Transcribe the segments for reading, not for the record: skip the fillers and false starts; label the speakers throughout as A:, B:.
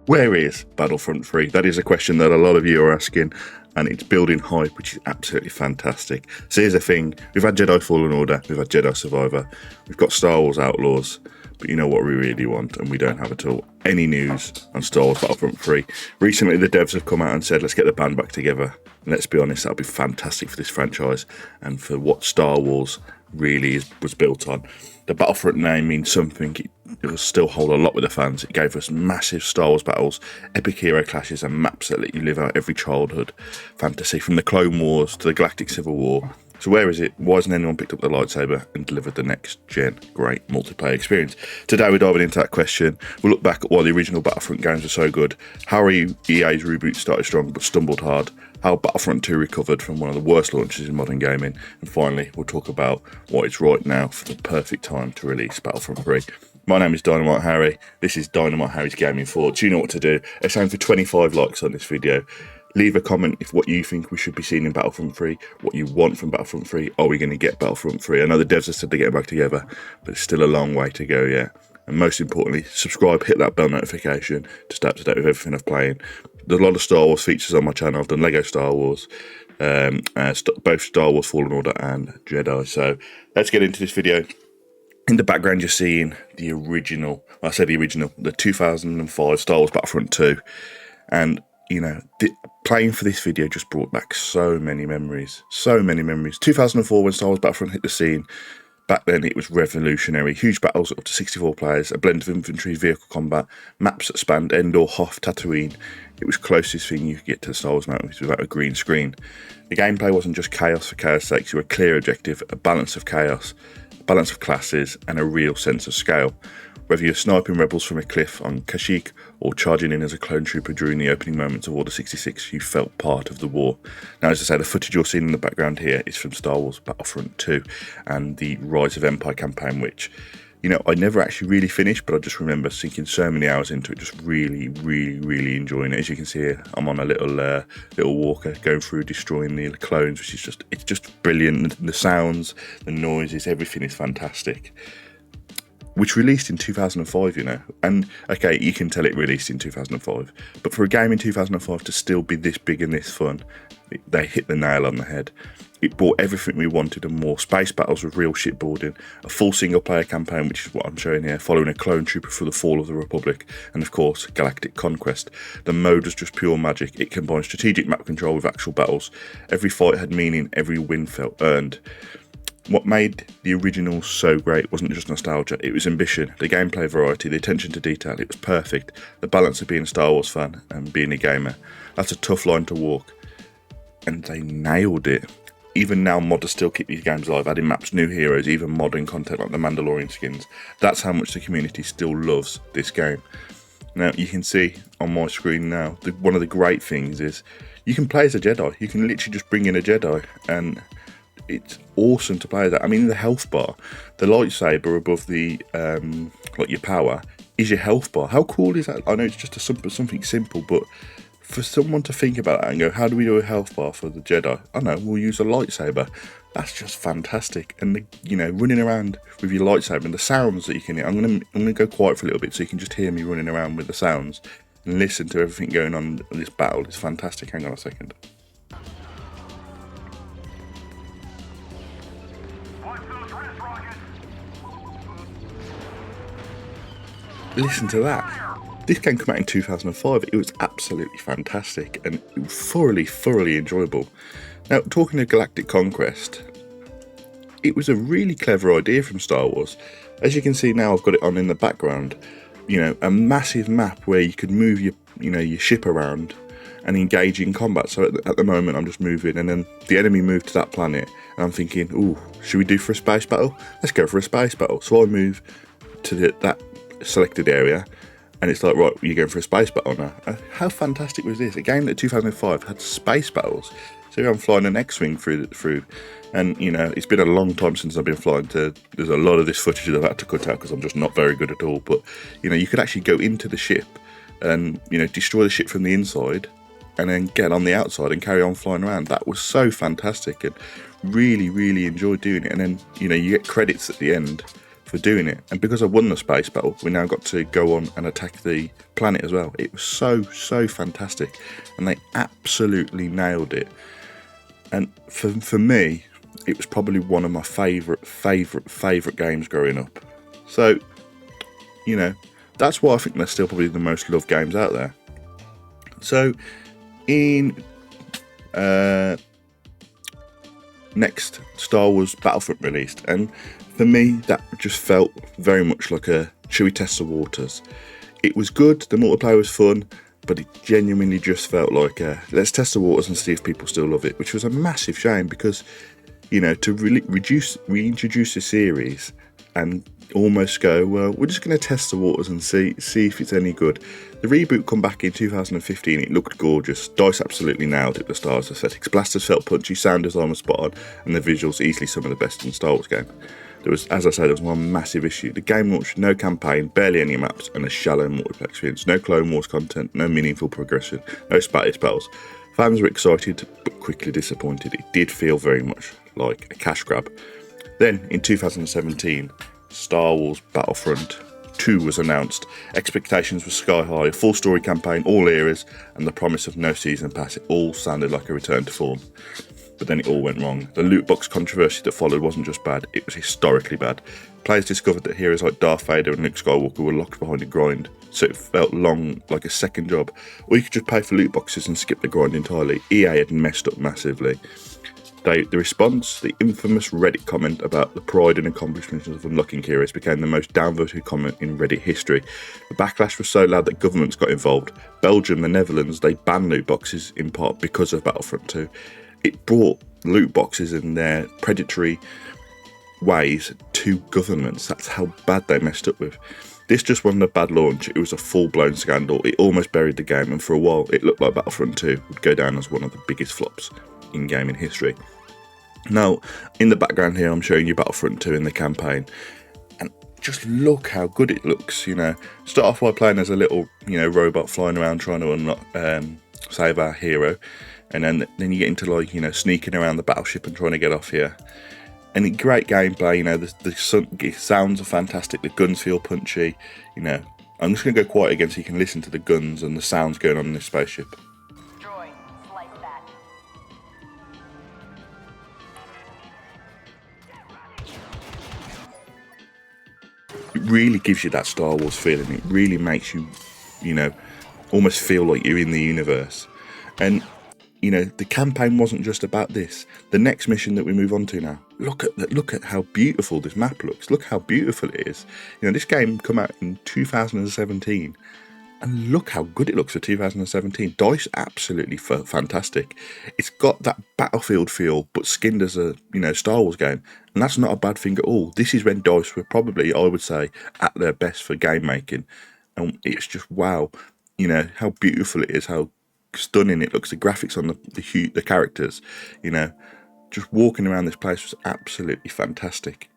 A: Where is Battlefront 3? That is a question that a lot of you are asking, and it's building hype, which is absolutely fantastic. So here's the thing, we've had Jedi Fallen Order, we've had Jedi Survivor, we've got Star Wars Outlaws, but you know what we really want, and we don't have at all any news on Star Wars Battlefront 3. Recently the devs have come out and said, let's get the band back together. And let's be honest, that'll be fantastic for this franchise and for what Star Wars really was built on. The Battlefront name means something. It will still hold a lot with the fans. It gave us massive Star Wars battles, epic hero clashes, and maps that let you live out every childhood fantasy, from the Clone Wars to the Galactic Civil War. So where is it? Why hasn't anyone picked up the lightsaber and delivered the next gen great multiplayer experience? Today we're diving into that question. We'll look back at why the original Battlefront games were so good, how EA's reboot started strong but stumbled hard, how Battlefront 2 recovered from one of the worst launches in modern gaming, and finally we'll talk about why it's right now for the perfect time to release Battlefront 3. My name is Dynamite Harry. This is Dynamite Harry's Gaming Thoughts. You know what to do. It's aiming for 25 likes on this video. Leave a comment if what you think we should be seeing in Battlefront 3, what you want from Battlefront 3. Are we going to get Battlefront 3? I know the devs have said they're getting back together, but it's still a long way to go yet. And most importantly, subscribe, hit that bell notification to stay up to date with everything I'm playing. There's a lot of Star Wars features on my channel. I've done Lego Star Wars, both Star Wars Fallen Order and Jedi. So let's get into this video. In the background, you're seeing the original, the 2005 Star Wars Battlefront 2. And, you know, playing for this video just brought back so many memories. 2004, when Star Wars Battlefront hit the scene, back then it was revolutionary. Huge battles up to 64 players, a blend of infantry, vehicle combat, maps that spanned Endor, Hoth, Tatooine. It was closest thing you could get to the Star Wars movies without a green screen. The gameplay wasn't just chaos for chaos' sake, you had a clear objective, a balance of chaos, balance of classes, and a real sense of scale. Whether you're sniping rebels from a cliff on Kashyyyk or charging in as a clone trooper during the opening moments of Order 66, you felt part of the war. Now, as I say, the footage you're seeing in the background here is from Star Wars Battlefront 2 and the Rise of Empire campaign, which, you know, I never actually really finished, but I just remember sinking so many hours into it, just really enjoying it. As you can see here, I'm on a little walker going through destroying the clones, which is just brilliant. The sounds, the noises, everything is fantastic. Which released in 2005, you know, and okay, you can tell it released in 2005, but for a game in 2005 to still be this big and this fun, they hit the nail on the head. It brought everything we wanted and more. Space battles with real shipboarding, a full single player campaign, which is what I'm showing here, following a clone trooper through the fall of the Republic, and of course, Galactic Conquest. The mode was just pure magic. It combined strategic map control with actual battles. Every fight had meaning, every win felt earned. What made the original so great wasn't just nostalgia, it was ambition, the gameplay variety, the attention to detail. It was perfect. The balance of being a Star Wars fan and being a gamer. That's a tough line to walk, and they nailed it. Even now, modders still keep these games alive, adding maps, new heroes, even modern content like the Mandalorian skins. That's how much the community still loves this game. Now, you can see on my screen now, one of the great things is you can play as a Jedi. You can literally just bring in a Jedi, and it's awesome to play that. I mean, the health bar, the lightsaber above the like your power is your health bar. How cool is that? I know it's just something simple, but for someone to think about that and go, how do we do a health bar for the Jedi? I know, we'll use a lightsaber. That's just fantastic. And you know, running around with your lightsaber and the sounds that you can hear. I'm gonna go quiet for a little bit so you can just hear me running around with the sounds and listen to everything going on in this battle. It's fantastic. Hang on a second. Listen to that. This game came out in 2005. It was absolutely fantastic and it was thoroughly enjoyable. Now, talking of Galactic Conquest, it was a really clever idea from Star Wars. As you can see now, I've got it on in the background. You know, a massive map where you could move your ship around and engage in combat. So at the moment, I'm just moving, and then the enemy moved to that planet, and I'm thinking, ooh, should we do for a space battle? Let's go for a space battle. So I move to that selected area, and it's like, right, you're going for a space battle now. How fantastic was this? A game that 2005 had space battles. So I'm flying an X-wing through, and you know, it's been a long time since I've been flying. There's a lot of this footage that I've had to cut out because I'm just not very good at all. But you know, you could actually go into the ship and, you know, destroy the ship from the inside, and then get on the outside and carry on flying around. That was so fantastic, and really enjoyed doing it. And then, you know, you get credits at the end for doing it. And because I won the space battle, we now got to go on and attack the planet as well. It was so fantastic, and they absolutely nailed it. And for me, it was probably one of my favourite games growing up. So, you know, that's why I think they're still probably the most loved games out there. So, in next, Star Wars Battlefront released, and for me, that just felt very much like a should we test the waters. It was good, the multiplayer was fun, but it genuinely just felt like let's test the waters and see if people still love it, which was a massive shame because, you know, to reintroduce the series and almost go, well, we're just going to test the waters and see if it's any good. The reboot come back in 2015, it looked gorgeous. DICE absolutely nailed it, the Star Wars aesthetics. Blasters felt punchy, sound design was spot on, and the visuals easily some of the best in the Star Wars game. There was, as I said, there was one massive issue. The game launched no campaign, barely any maps, and a shallow multiplayer experience. No Clone Wars content, no meaningful progression, no space battles. Fans were excited, but quickly disappointed. It did feel very much like a cash grab. Then, in 2017, Star Wars Battlefront II was announced. Expectations were sky high, a full story campaign, all eras, and the promise of no season pass. It all sounded like a return to form. But then it all went wrong. The loot box controversy that followed wasn't just bad, it was historically bad. Players discovered that heroes like Darth Vader and Luke Skywalker were locked behind a grind, so it felt long like a second job. Or you could just pay for loot boxes and skip the grind entirely. EA had messed up massively. The response, the infamous Reddit comment about the pride and accomplishments of unlocking heroes, became the most downvoted comment in Reddit history. The backlash was so loud that governments got involved. Belgium, the Netherlands, they banned loot boxes in part because of Battlefront 2. It brought loot boxes and their predatory ways to governments. That's how bad they messed up with. This just wasn't a bad launch, it was a full-blown scandal. It almost buried the game, and for a while it looked like Battlefront 2 would go down as one of the biggest flops in gaming history. Now, in the background here, I'm showing you Battlefront 2 in the campaign, and just look how good it looks. You know, start off by playing as a little, you know, robot flying around trying to unlock, save our hero, and then you get into, like, you know, sneaking around the battleship and trying to get off here. And great gameplay. You know, the sounds are fantastic. The guns feel punchy. You know, I'm just going to go quiet again so you can listen to the guns and the sounds going on in this spaceship. It really gives you that Star Wars feeling. It really makes you, you know, almost feel like you're in the universe. And, you know, the campaign wasn't just about this. The next mission that we move on to now, look at how beautiful this map looks. Look how beautiful it is. You know, this game came out in 2017, and look how good it looks for 2017. DICE absolutely fantastic. It's got that Battlefield feel, but skinned as a, you know, Star Wars game, and that's not a bad thing at all. This is when DICE were probably, I would say, at their best for game making, and it's just wow. You know how beautiful it is, how stunning it looks. The graphics on the characters, you know, just walking around this place was absolutely fantastic.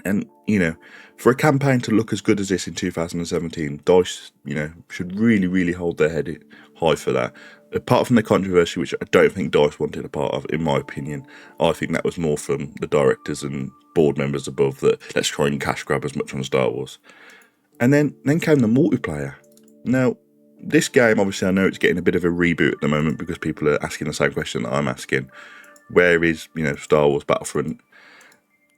A: And, you know, for a campaign to look as good as this in 2017, DICE, you know, should really hold their head high for that. Apart from the controversy, which I don't think DICE wanted a part of, in my opinion, I think that was more from the directors and board members above, that let's try and cash grab as much on Star Wars. And then came the multiplayer. Now, this game, obviously, I know it's getting a bit of a reboot at the moment because people are asking the same question that I'm asking. Where is, you know, Star Wars Battlefront?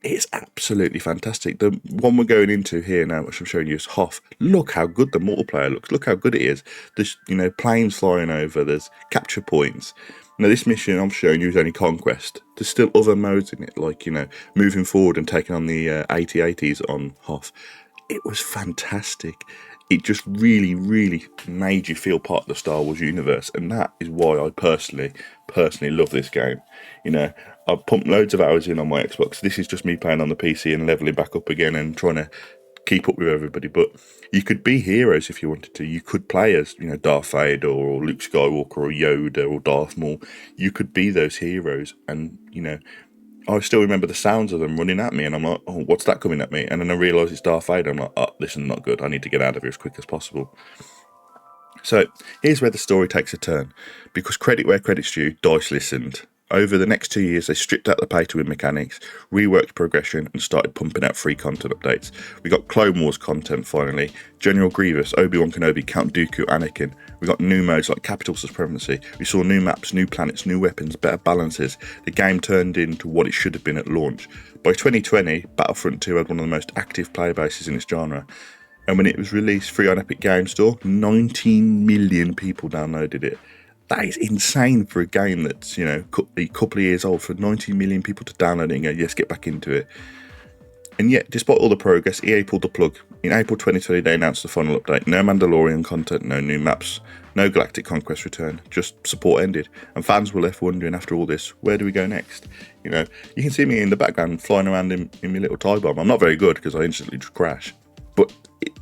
A: It's absolutely fantastic. The one we're going into here now, which I'm showing you, is Hoth. Look how good the multiplayer looks. Look how good it is. There's, you know, planes flying over. There's capture points. Now, this mission I'm showing you is only Conquest. There's still other modes in it, like, you know, moving forward and taking on the AT-ATs on Hoth. It was fantastic. It just really made you feel part of the Star Wars universe, and that is why I personally love this game. You know, I've pumped loads of hours in on my Xbox. This is just me playing on the PC and leveling back up again and trying to keep up with everybody. But you could be heroes if you wanted to. You could play as, you know, Darth Vader or Luke Skywalker or Yoda or Darth Maul. You could be those heroes, and, you know, I still remember the sounds of them running at me, and I'm like, oh, what's that coming at me? And then I realise it's Darth Vader. I'm like, oh, this is not good. I need to get out of here as quick as possible. So here's where the story takes a turn, because credit where credit's due, DICE listened. over the next 2 years, they stripped out the pay-to-win mechanics, reworked progression, and started pumping out free content updates. We got Clone Wars content finally, General Grievous, Obi-Wan Kenobi, Count Dooku, Anakin. We got new modes like Capital Supremacy. We saw new maps, new planets, new weapons, better balances. The game turned into what it should have been at launch. By 2020, Battlefront 2 had one of the most active player bases in its genre. And when it was released free on Epic Games Store, 19 million people downloaded it. That is insane for a game that's, you know, a couple of years old, for 90 million people to download it and go, yes, get back into it. And yet, despite all the progress, EA pulled the plug. In April 2020, they announced the final update. No Mandalorian content, no new maps, no Galactic Conquest return, just support ended. And fans were left wondering, after all this, where do we go next? You know, you can see me in the background flying around in my little TIE bomb. I'm not very good because I instantly just crash. But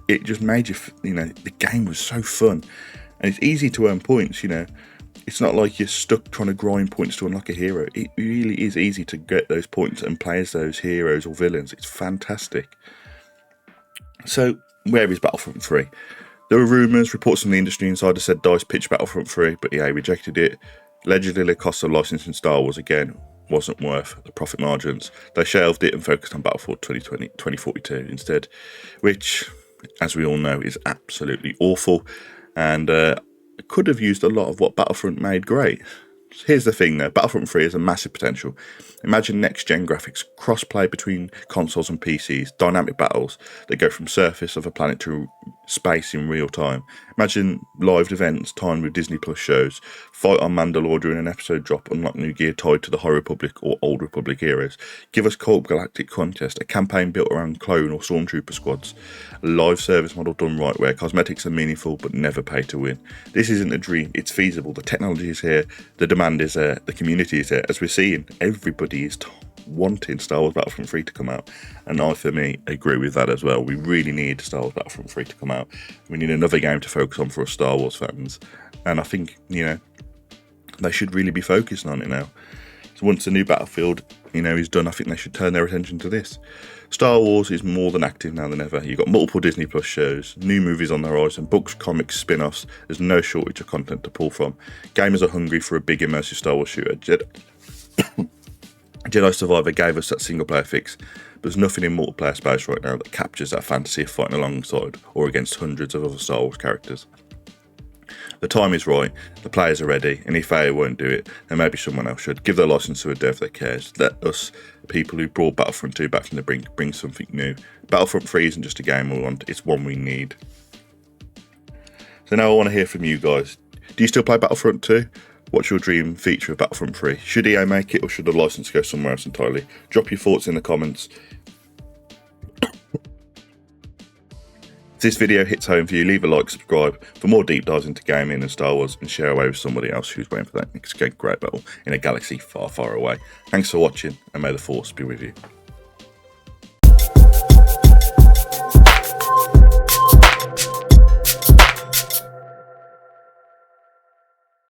A: it just made you, you know, the game was so fun. And it's easy to earn points, you know. It's not like you're stuck trying to grind points to unlock a hero. It really is easy to get those points and play as those heroes or villains. It's fantastic. So, where is Battlefront 3? There were rumours, reports from the industry insider said DICE pitched Battlefront 3, but EA rejected it. Allegedly, the cost of licensing Star Wars again wasn't worth the profit margins. They shelved it and focused on Battlefield 2042 instead, which, as we all know, is absolutely awful. And could have used a lot of what Battlefront made great. Here's the thing though, Battlefront 3 has a massive potential. Imagine next-gen graphics, cross-play between consoles and PCs, dynamic battles that go from surface of a planet to space in real time. Imagine live events timed with Disney Plus shows, fight on Mandalore during an episode drop, unlock new gear tied to the High Republic or Old Republic eras. Give us co-op galactic contest, a campaign built around clone or stormtrooper squads, a live service model done right where cosmetics are meaningful but never pay to win. This isn't a dream, it's feasible. The technology is here, the demand is there, the community is there. As we're seeing, everybody is wanting Star Wars Battlefront 3 to come out, and I, for me, agree with that as well. We really need Star Wars Battlefront 3 to come out. We need another game to focus on for us Star Wars fans, and I think, you know, they should really be focusing on it now. So once the new Battlefield, you know, is done, I think they should turn their attention to this. Star Wars is more than active now than ever. You've got multiple Disney Plus shows, new movies on the horizon, books, comics, spin-offs. There's no shortage of content to pull from. Gamers are hungry for a big immersive Star Wars shooter. Jedi Survivor gave us that single-player fix. There's nothing in multiplayer space right now that captures that fantasy of fighting alongside or against hundreds of other Star Wars characters. The time is right, the players are ready, and if EA won't do it, then maybe someone else should. Give their license to a dev that cares. Let us, people who brought Battlefront 2 back from the brink, bring something new. Battlefront 3 isn't just a game we want, it's one we need. So now I want to hear from you guys. Do you still play Battlefront 2? What's your dream feature of Battlefront 3? Should EA make it, or should the license go somewhere else entirely? Drop your thoughts in the comments. If this video hits home for you, leave a like, subscribe for more deep dives into gaming and Star Wars, and share away with somebody else who's waiting for that next great battle in a galaxy far, far away. Thanks for watching, and may the Force be with you.